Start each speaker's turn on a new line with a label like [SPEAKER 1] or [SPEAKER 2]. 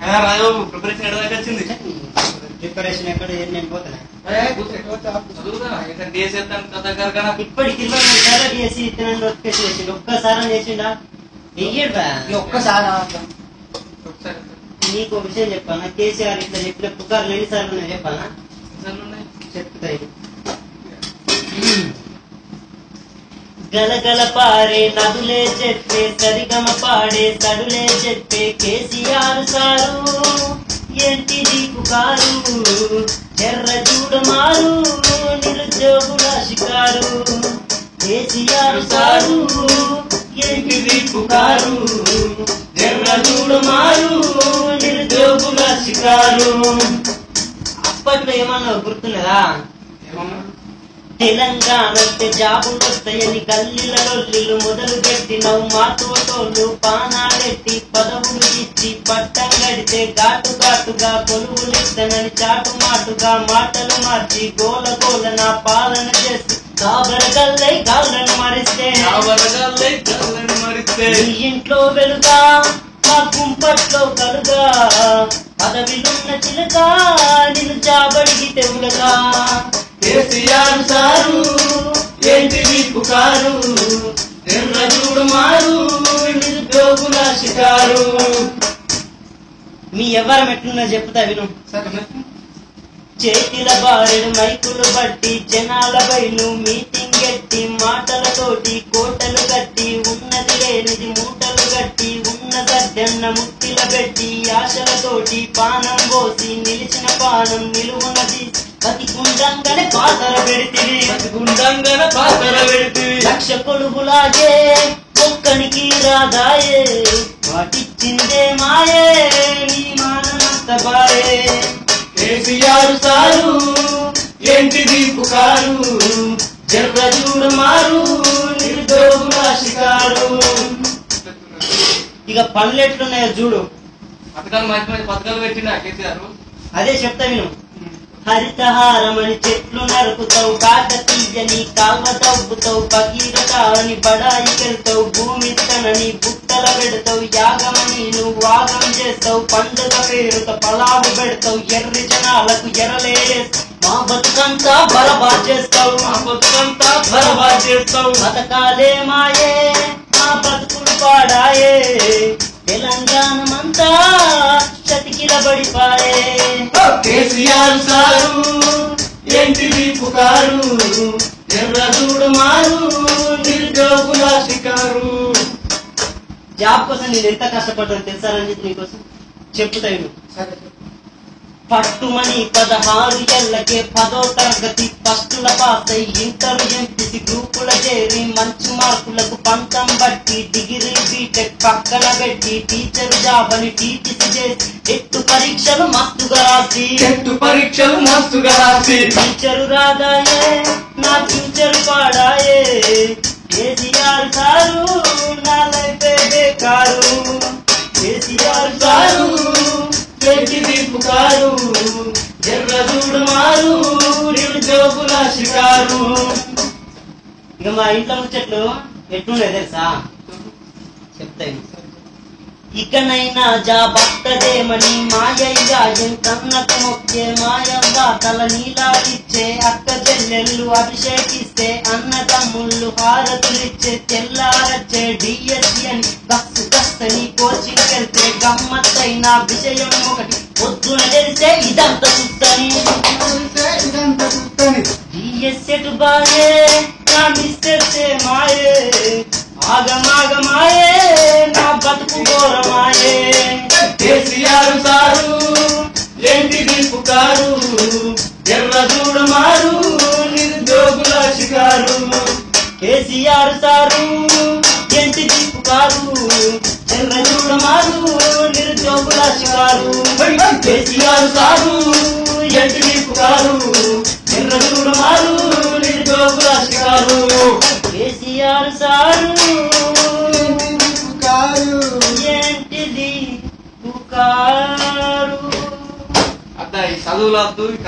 [SPEAKER 1] రాజు preparation ఎక్కడ దాకా వచ్చింది?
[SPEAKER 2] ప్రిపరేషన్ ఎక్కడ నేను పోతున్నా
[SPEAKER 1] ఇప్పటికి
[SPEAKER 2] 23 సార్లు చేసి ఇతను నోటిఫికేషన్ చేసిండు. ఒక్కసారి చేసిండా? వెయ్యడు
[SPEAKER 3] ఒక్కసారి
[SPEAKER 2] నీకు విషయం చెప్పానా? కేసీఆర్ ఇట్లా చెప్పిన పుకార్లు ఎన్నిసార్లు ఉన్నాయి చెప్పానా? చెప్తాయి. గలగల పారే నదులే చెప్పే సరిగమ పాడే సడులే చెప్పే కేసీఆర్ సారు ఏంటిది పుకారు ఎర్ర చూడమారు నిరుద్యోగుల షికారు కేసీఆర్ సారు ఏంటిది పుకారు ఎర్ర చూడమారు నిరుద్యోగుల షికారు. అప్పట్లో ఏమన్నా గుర్తున్నదా? తెలంగాణ అంటే జాబులు వస్తాయని గల్లీలలో మొదలు పెట్టినవు మాతోటోళ్ళు పానాలెట్టి పదవులు ఇచ్చి పట్టం గడితే ఘాటు ఘాటుగా కొలువులిస్తానని చాటు మాటుగా మాటలు మార్చి గోల గోల నా పాలన చేసి కాబరగల్లై గాళ్ళను మరిస్తే నీ ఇంట్లో వెలుగా మా గుంపట్లో కలుగా పదవిలున్న చిలక నిన్ను జాబడిగి తెగులగా కేసీఆర్ సారు ఏంటిది పుకారు ఎర్ర చూడమారు నిరుద్యోగుల షికారు. మీ ఎవరు మెట్లున్నా చెప్తా విను. చేతిల బారెడు మైకులు బట్టి జనాల బయలు మీటింగ్ ఎట్టి మాటలతోటి కోటలు కట్టి ఉన్నది లేనిది మూటలు కట్టి ఉన్న గడ్డన్న ముట్టిల పెట్టి ఆశలతోటి పానం పోసి నిలిచిన పానం నిలువున్నది బతికుండంగానే పాతర పెడితే లక్ష కొలుగులాగే ఒక్కడికి రాదాయే వాటిచ్చిందే మాయే నీ మానంత బాయే. కేసీఆర్ సారు ఏంటిది పుకారు ఎర్ర చూడమారు నిరుద్యోగుల షికారు. ఇక పనులు ఎట్లున్నాయో చూడు.
[SPEAKER 1] పథకాలు పెట్టినా కేసీఆర్
[SPEAKER 2] అదే చెప్తా విను. హరితహారమని చెట్లు నరుకుతావు కాకతీయని కాల్వ తవ్వుతావు భగీరథ అని బడాయికెళ్తావు భూమి తనని బుట్టల పెడతావు యాగమని నువ్వు వాగం చేస్తావు పండుగ పేరుతో పలావు పెడతావు ఎర్రి జనాలకు ఎరలేస్తావు మా బతుకంతా బరబాద్ చేస్తావు బతకాలే మాయే మా బతుకులు పాడాయే తెలంగాణమంతా చతికిల పడిపాయే. కేసీఆర్ సారు ఏంటిది పుకారు ఎర్ర చూడమారు నిరుద్యోగుల షికారు. జాబ్ కోసం నేను ఎంత కష్టపడ్డాను తెలుసా రంజిత్? నీకోసం చెప్తాను. పట్టుమని 16 ఏళ్లకే 10వ తరగతి ఫస్టుల పాస్ అయి ఇంటర్ ఎంపీసీ గ్రూపుల చేరి మంచి మార్కులకు పంతం బట్టి డిగ్రీ బీటెక్ పక్కన పెట్టి టీచర్ జాబ్ అని టీటీసీ చేసి ఎట్టు పరీక్షలు మస్తుగా రాసి టీచరు రాదాయే నా ఫ్యూచర్ పాడాయే. కేసీఆర్ సారు నా లైఫ్ బేకారు. కేసీఆర్ సారు ఏంటిది పుకారు ఎర్ర చూడమారు నిరుద్యోగుల షికారు. ఇక మా ఇంట్లో ముచ్చట్లు ఎట్లుండే తెలుసా? చెప్తాను. ఇకనైనా జాబత్తదేమని మాయయ్య ఎంతన్నకు మొక్కే మాయవ్వ తల నీలాలిచ్చే అక్క చెల్లెళ్ళు అభిషేకిస్తే అన్నదమ్ముళ్ళు హారతులిచ్చే తెల్లారచ్చే డిఎస్సి అని బస్సు కస్తని కోచింగ్ వెళ్తే గమ్మత్తైన విషయం ఒకటి పొద్దున తెలిసే ఇదంతా చూస్తని డిఎస్సెట్ బాయే నా మిస్టర్సే మాయే ఆగమాగమాయే నా బతుకు ఘోరమాయే. కేసీఆర్ సారు ఏంటిది పుకారు ఎర్ర చూడమారు నిరుద్యోగుల షికారు. కేసీఆర్ సారు ఏంటిది పుకారు ఎర్ర చూడమారు నిరుద్యోగుల షికారు. కేసీఆర్ సారు ఏంటిది పుకారు ఎర్ర చూడమారు నిరుద్యోగుల షికారు. కేసీఆర్ సారు ఏంటిది పుకారు.
[SPEAKER 1] అద్దా ఈ చదువులు వద్దు నిజమే.